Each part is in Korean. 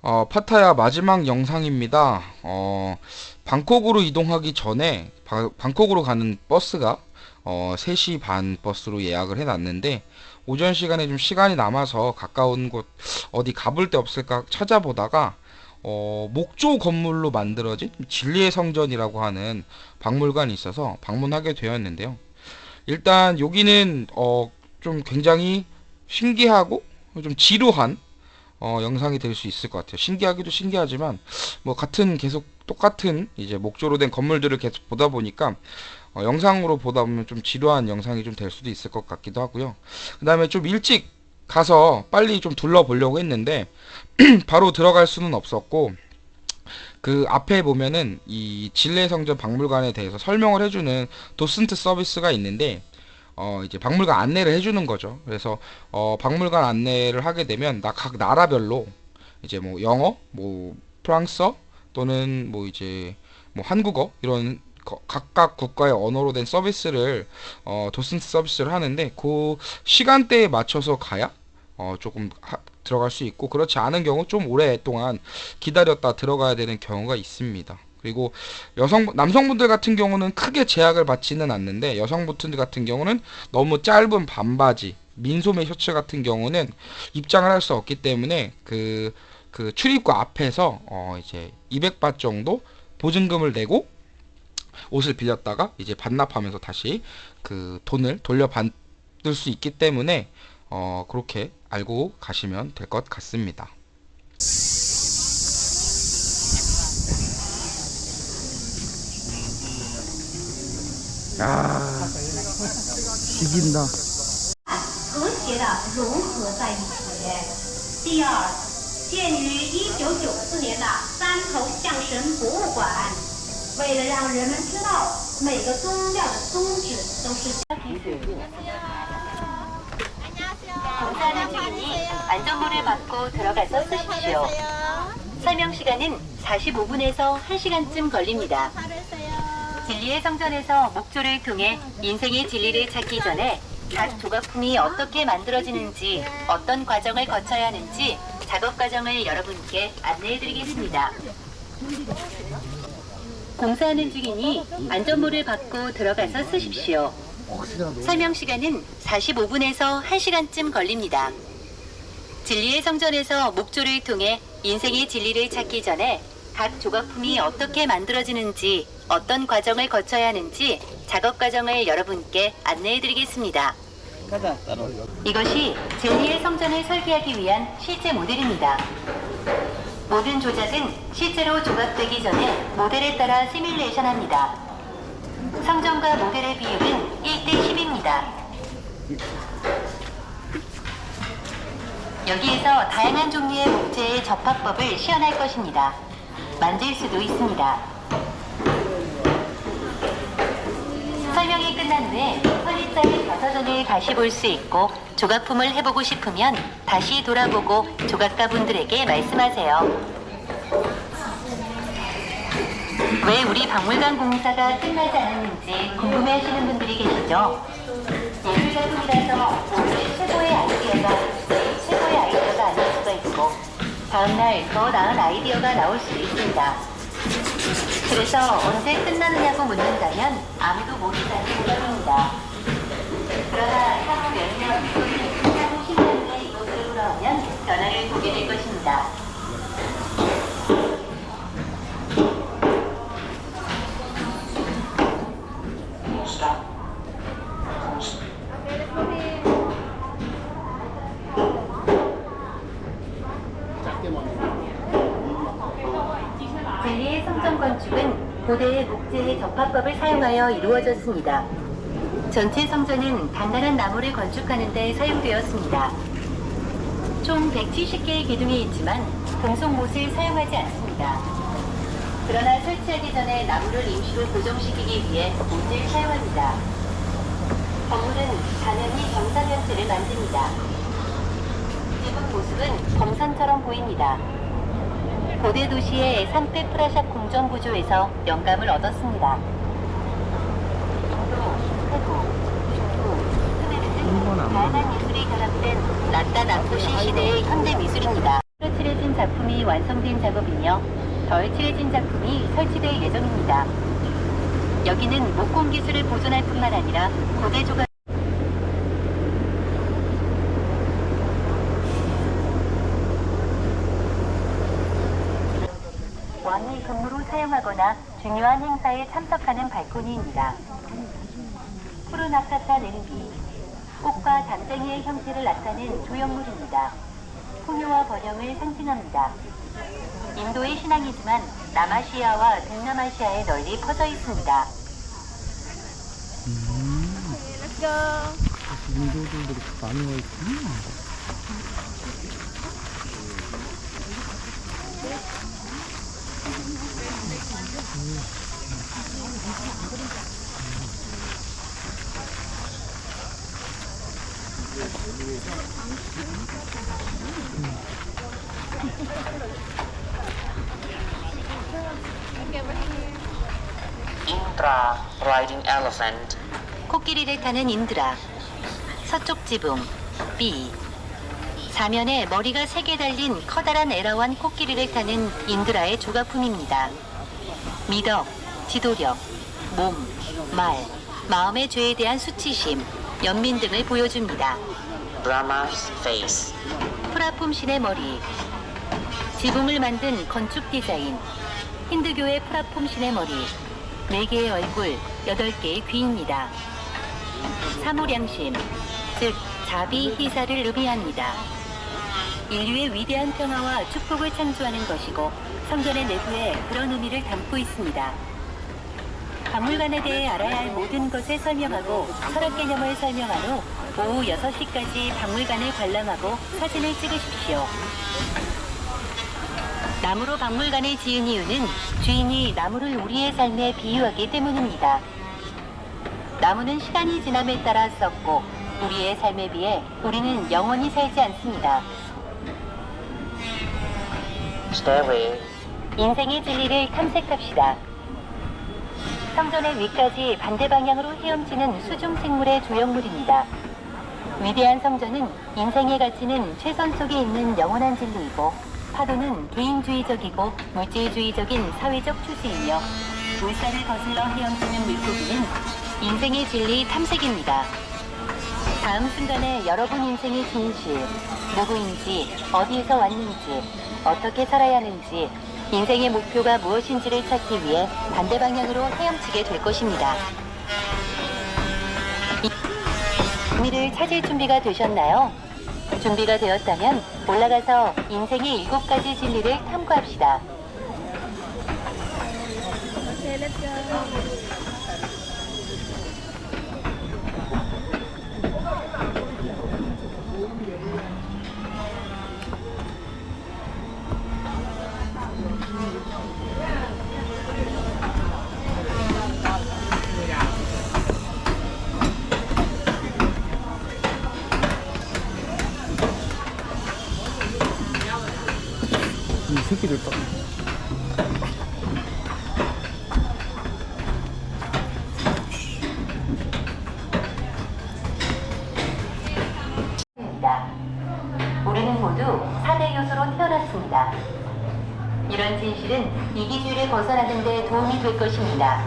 파타야 마지막 영상입니다. 방콕으로 이동하기 전에 방콕으로 가는 버스가 3시 반 버스로 예약을 해놨는데 오전 시간에 좀 시간이 남아서 가까운 곳 어디 가볼 데 없을까 찾아보다가 목조 건물로 만들어진 진리의 성전이라고 하는 박물관이 있어서 방문하게 되었는데요. 일단 여기는 좀 굉장히 신기하고 좀 지루한 영상이 될 수 있을 것 같아요. 신기하기도 신기하지만 뭐 같은 계속 똑같은 이제 목조로 된 건물들을 계속 보다 보니까 영상으로 보다 보면 좀 지루한 영상이 좀 될 수도 있을 것 같기도 하고요. 그 다음에 좀 일찍 가서 빨리 좀 둘러보려고 했는데 바로 들어갈 수는 없었고, 그 앞에 보면은 이 진례성전 박물관에 대해서 설명을 해주는 도슨트 서비스가 있는데 이제 박물관 안내를 해주는 거죠. 그래서 박물관 안내를 하게 되면 각 나라별로 이제 뭐 영어, 뭐 프랑스어 또는 뭐 이제 뭐 한국어 이런 각각 국가의 언어로 된 서비스를 도슨트 서비스를 하는데 그 시간대에 맞춰서 가야 조금 들어갈 수 있고, 그렇지 않은 경우 좀 오랫동안 기다렸다 들어가야 되는 경우가 있습니다. 그리고 남성분들 같은 경우는 크게 제약을 받지는 않는데, 여성분들 같은 경우는 너무 짧은 반바지, 민소매 셔츠 같은 경우는 입장을 할 수 없기 때문에 그 출입구 앞에서 이제 200바 정도 보증금을 내고 옷을 빌렸다가 이제 반납하면서 다시 그 돈을 돌려받을 수 있기 때문에 그렇게 알고 가시면 될 것 같습니다. 야, 죽인다. 和谐的融合在一起。第二，建于1994年的三头象神博物馆，为了让人们知道每个宗教的宗旨都是。 안전모를 받고 들어가서 쓰십시오. 설명 시간은 45분에서 1시간쯤 걸립니다. 진리의 성전에서 목조를 통해 인생의 진리를 찾기 전에 각 조각품이 어떻게 만들어지는지, 어떤 과정을 거쳐야 하는지 작업 과정을 여러분께 안내해드리겠습니다. 공사하는 중이니 안전모를 받고 들어가서 쓰십시오. 설명 시간은 45분에서 1시간쯤 걸립니다. 진리의 성전에서 목조를 통해 인생의 진리를 찾기 전에 각 조각품이 어떻게 만들어지는지, 어떤 과정을 거쳐야 하는지 작업 과정을 여러분께 안내해드리겠습니다. 이것이 진리의 성전을 설계하기 위한 실제 모델입니다. 모든 조작은 실제로 조각되기 전에 모델에 따라 시뮬레이션합니다. 성전과 모델의 비율은 1대10입니다. 여기에서 다양한 종류의 목재의 접합법을 시연할 것입니다. 만질 수도 있습니다. 설명이 끝난 후에 설립자의 가서전을 다시 볼 수 있고, 조각품을 해보고 싶으면 다시 돌아보고 조각가분들에게 말씀하세요. 왜 우리 박물관 공사가 끝나지 않았는지 궁금해하시는 분들이 계시죠? 예술작품이라서 오늘 최고의 아이디어가 아닐 수가 있고, 다음날 더 나은 아이디어가 나올 수도 있습니다. 그래서 언제 끝나느냐고 묻는다면 아무도 모른다는 대답입니다. 그러나 향후 몇 년, 향후 10년 후에 이곳으로 돌아오면 변화를 보게 될 것입니다. 진리의 성전 건축은 고대의 목재의 접합법을 사용하여 이루어졌습니다. 전체 성전은 단단한 나무를 건축하는 데 사용되었습니다. 총 170개의 기둥이 있지만 금속못을 사용하지 않습니다. 그러나 설치하기 전에 나무를 임시로 고정시키기 위해 못을 사용합니다. 건물은 당연히 경사면체를 만듭니다. 지금 모습은 검산처럼 보입니다. 고대 도시의 산페프라샵 궁전 구조에서 영감을 얻었습니다. 인도, 태국, 중국, 크메르 등 다양한 예술이 결합된 라따 남부시 시대의 현대 미술입니다. 칠해진 작품이 완성된 작업이며 덜 칠해진 작품이 설치될 예정입니다. 여기는 목공 기술을 보존할 뿐만 아니라 고대 조각 왕이 근무로 사용하거나 중요한 행사에 참석하는 발코니입니다. 푸른 아카타 냄비, 꽃과 담쟁이의 형태를 나타낸 조형물입니다. 풍요와 번영을 상징합니다. 인도의 신앙이지만 남아시아와 동남아시아에 널리 퍼져 있습니다. 인도들도 이렇게 많이 와 있구나. Indra riding elephant. 코끼리를 타는 인드라. 서쪽 지붕 B. 사면에 머리가 3개 달린 커다란 에라완 코끼리를 타는 인드라의 조각품입니다. 미덕, 지도력, 몸, 말, 마음의 죄에 대한 수치심, 연민 등을 보여줍니다. Brahma's face. 프라품 신의 머리. 지붕을 만든 건축 디자인. 힌두교의 프라품 신의 머리. 4개의 얼굴, 8개의 귀입니다. 사무량심, 즉 자비희사를 의미합니다. 인류의 위대한 평화와 축복을 창조하는 것이고 성전의 내부에 그런 의미를 담고 있습니다. 박물관에 대해 알아야 할 모든 것을 설명하고 철학 개념을 설명한 후 오후 6시까지 박물관을 관람하고 사진을 찍으십시오. 나무로 박물관을 지은 이유는 주인이 나무를 우리의 삶에 비유하기 때문입니다. 나무는 시간이 지남에 따라 썩고 우리의 삶에 비해 우리는 영원히 살지 않습니다. Stairway. 인생의 진리를 탐색합시다. 성전의 위까지 반대 방향으로 헤엄치는 수중 생물의 조형물입니다. 위대한 성전은 인생의 가치는 최선 속에 있는 영원한 진리이고 파도는 개인주의적이고 물질주의적인 사회적 추세이며 물살을 거슬러 헤엄치는 물고기는 인생의 진리 탐색입니다. 다음 순간에 여러분 인생의 진실, 누구인지, 어디에서 왔는지, 어떻게 살아야 하는지, 인생의 목표가 무엇인지를 찾기 위해 반대 방향으로 헤엄치게 될 것입니다. 의미를 찾을 준비가 되셨나요? 준비가 되었다면 올라가서 인생의 7가지 진리를 탐구합시다. 이 새끼들 딱. 우리는 모두 4대 요소로 태어났습니다. 이런 진실은 이기주의를 벗어나는 데 도움이 될 것입니다.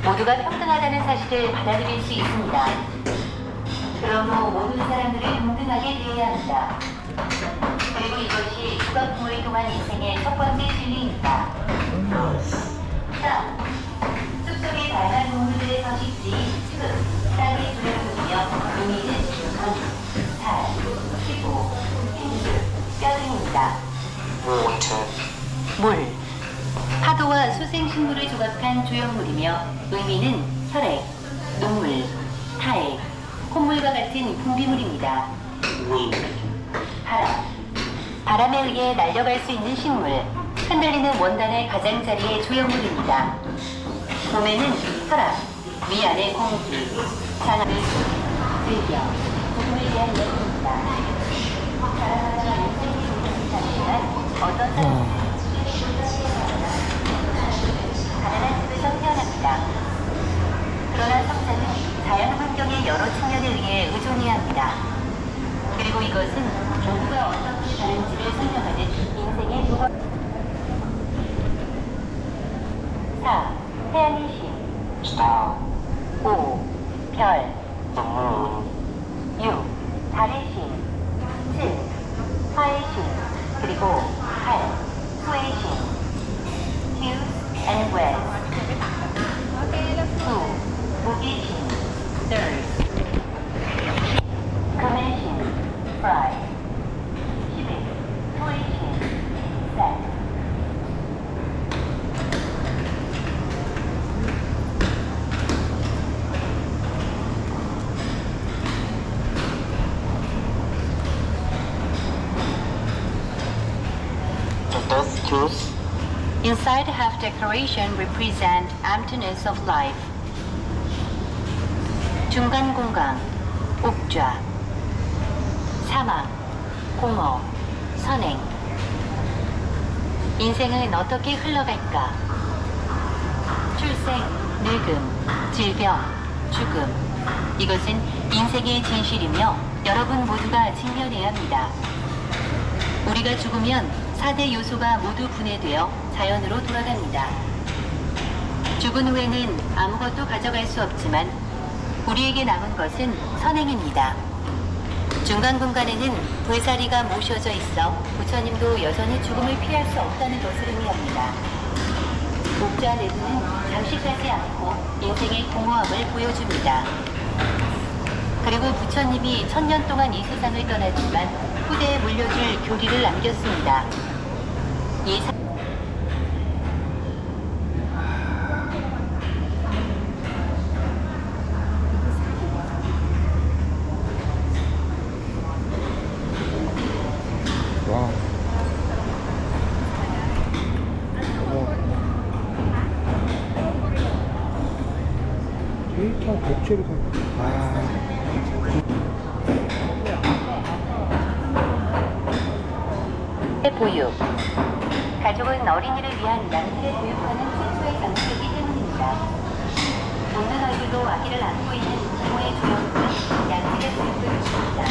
모두가 평등하다는 사실을 받아들일 수 있습니다. 그러므로 모든 사람들을 동등하게 대해야 합니다. 그리고 이것이 조각품을 통한 인생의 첫 번째 진리입니다. 3. 숲속의 다양한 동물들의 서식지, 흙, 땅의 조력을 보며 의미는 문, 달, 피부, 힘줄, 뼈 등입니다. Water. 물, 파도와 수생식물을 조각한 조형물이며 의미는 혈액, 눈물, 타액, 콧물과 같은 분비물입니다. Wind. 바람, 바람에 의해 날려갈 수 있는 식물, 흔들리는 원단의 가장자리의 조형물입니다. 봄에는 혈압, 위안의 공기, 장암을 즐겨, 복음에 대한 이야기입니다. 사랑하는 인생이 좋은 잠시만 어떤 사람은 가난한 집에서 태어납니다. 그러나 성자는 자연 환경의 여러 측면에 의해 의존해야 합니다. 그리고 이것은 전부가 어떻게 다른지를 설명하는 인생의 두 번. 4. 태양의 신. Star. 5. 별. The moon. 6. 달의 신. 7. 화의 신. 그리고 8. 수의 신. Fuse and West. 9. 무기의 신. Third. 금의 신. Fry. 11. 토의 신. Set. The death tooth. Inside half decoration represent emptiness of life. 중간 공간, 옥좌, 사막, 공허, 선행. 인생은 어떻게 흘러갈까? 출생, 늙음, 질병, 죽음. 이것은 인생의 진실이며 여러분 모두가 직면해야 합니다. 우리가 죽으면 4대 요소가 모두 분해되어 자연으로 돌아갑니다. 죽은 후에는 아무것도 가져갈 수 없지만 우리에게 남은 것은 선행입니다. 중간 공간에는 불사리가 모셔져 있어 부처님도 여전히 죽음을 피할 수 없다는 것을 의미합니다. 옥좌 내부는 장식하지 않고 인생의 공허함을 보여줍니다. 그리고 부처님이 1000년 동안 이 세상을 떠났지만 후대에 물려줄 교리를 남겼습니다. 이 사... 와. 데이터 복제를 아. 보육. 가족은 어린이를 위한 양질을 보육하는 최초의 장소이기 때문입니다. 웃는 얼굴로 아기를 안고 있는 부모의 조형물은 양질의 보육을 줍니다.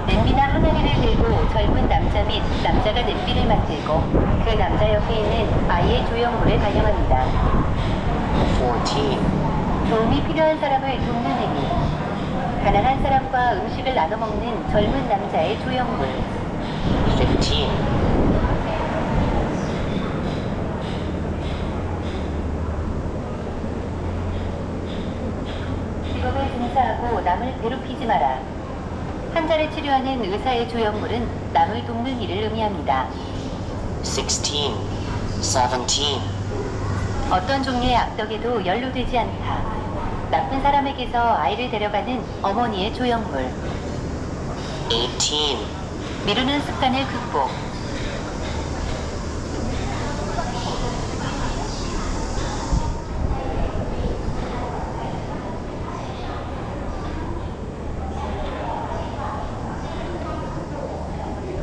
냄비나 항아리를 들고 젊은 남자 및 남자가 냄비를 만들고 그 남자 옆에 있는 아이의 조형물을 반영합니다. 14. 도움이 필요한 사람을 돕는 행위. 가난한 사람과 음식을 나눠 먹는 젊은 남자의 조형물. 15. 직업에 종사하고 남을 괴롭히지 마라. 환자를 치료하는 의사의 조형물은 남을 돕는 일을 의미합니다. 16. 17. 어떤 종류의 악덕에도 연루되지 않다. 나쁜 사람에게서 아이를 데려가는 어머니의 조형물. 18. 미루는 습관을 극복.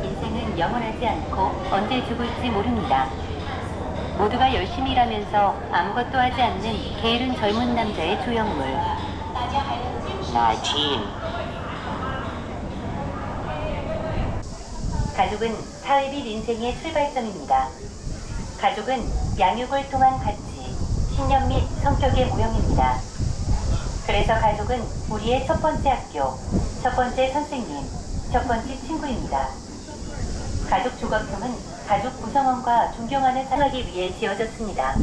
인생은 영원하지 않고 언제 죽을지 모릅니다. 모두가 열심히 일하면서 아무것도 하지 않는 게으른 젊은 남자의 조형물. 19. 가족은 사회 및 인생의 출발점입니다. 가족은 양육을 통한 가치, 신념 및 성격의 모형입니다. 그래서 가족은 우리의 첫 번째 학교, 첫 번째 선생님, 첫 번째 친구입니다. 가족 조각품은 가족 구성원과 존경하는 사람하기 위해 지어졌습니다.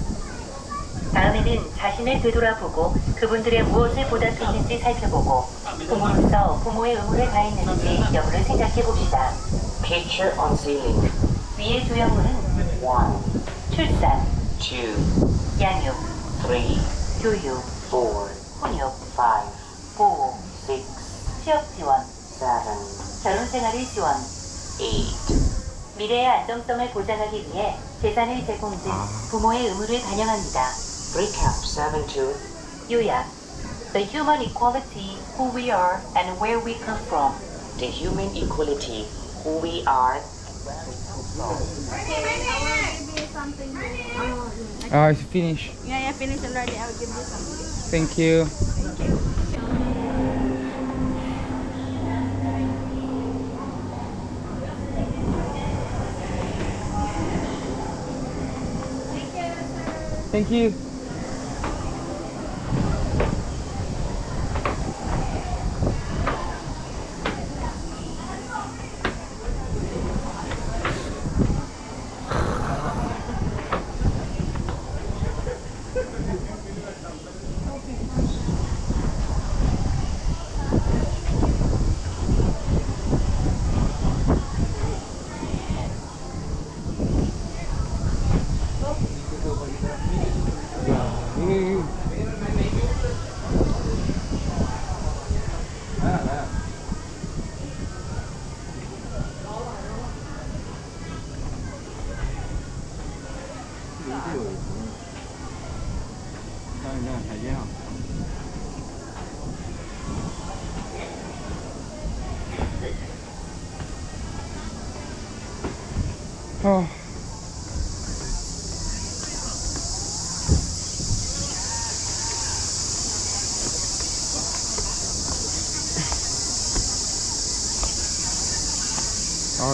다음에는 자신을 되돌아보고 그분들의 무엇을 보답했는지 살펴보고 부모로서 부모의 의무를 다했는지 여부를 생각해 봅시다. Picture on ceiling. 위의 조형물은 1, 출산, 2, 양육, 3, 교육, 4, 혼육, 5, 보호, 6, 취업 지원, 7, 결혼생활의 지원, 8. 미래의 안정성을 보장하기 위해 재산을 제공 등 부모의 의무를 반영합니다. Recap 7-2. 요약. The human equality, who we are and where we come from. The human equality, who we are It's finished. Yeah, finish already. I'll give you some. Thank you. Thank you.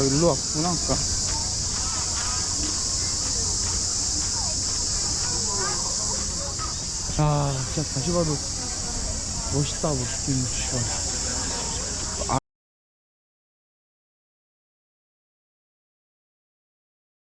일로 왔구나, 아까. 진짜 다시 봐도 멋있다, 멋있긴, 진짜.